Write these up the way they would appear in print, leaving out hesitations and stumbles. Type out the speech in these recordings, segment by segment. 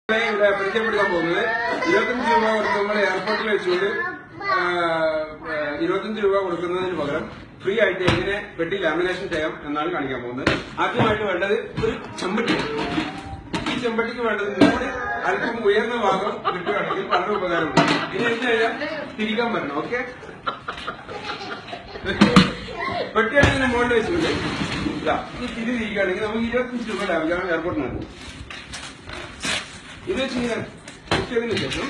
ഇവിടെ പരിചയപ്പെടുത്താൻ പോകുന്നത് 25 രൂപ കൊടുത്ത് നമ്മൾ എയർപോർട്ടിൽ വെച്ചുകൊണ്ട് 25 രൂപ കൊടുക്കുന്നതിന് പകരം ഫ്രീ ആയിട്ട് എങ്ങനെ പെട്ടി ലാമിനേഷൻ ചെയ്യാം എന്നാണ് കാണിക്കാൻ പോകുന്നത്. ആദ്യമായിട്ട് വേണ്ടത് ഒരു ചെമ്പട്ടി. ഈ ചെമ്പട്ടിക്ക് വേണ്ടത് കൂടി അല്പം ഉയർന്ന ഭാഗം കിട്ടുകയാണെങ്കിൽ വളരെ ഉപകാരമുണ്ട്. ഇനി എന്ത് ചെയ്യാം, തിരിക്കാൻ പറ്റണം. ഓക്കെ, പെട്ടിയാണെങ്കിൽ മുകളിൽ വെച്ചുകൊണ്ട് ഈ തിരി തിരിക്കുകയാണെങ്കിൽ നമുക്ക് 25 രൂപ ലാഭിക്കാം എയർപോർട്ടിനാണ്. ഇത് വെച്ച് ഇങ്ങനെ കുത്തിയതിനു ശേഷം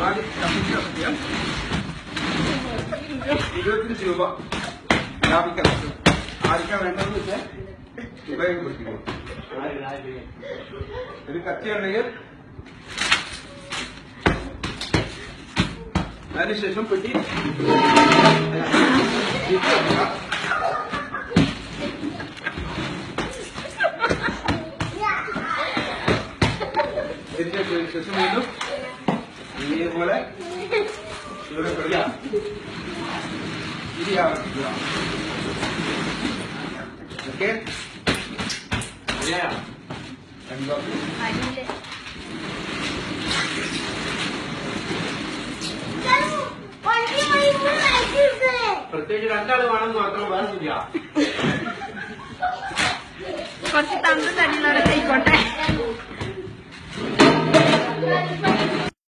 ആദ്യം 25 രൂപ ലാഭിക്കാൻ പറ്റും. ആർക്കാ വേണ്ടതെന്ന് വെച്ചാൽ ഉപയോഗപ്പെടുത്തിക്കണം. ഒരു കത്തിയുണ്ടെങ്കിൽ അതിനുശേഷം പെട്ടി ശേഷം വീണ്ടും ഇതേപോലെ ഇവിടെ ഇരിയാവുക. ഓക്കെ, പ്രത്യേകിച്ച് രണ്ടാള് വേണമെന്ന് മാത്രം വേണമെന്നില്ല. കുറച്ച് തന്നു തരുന്നവരൊക്കെ ആയിക്കോട്ടെ.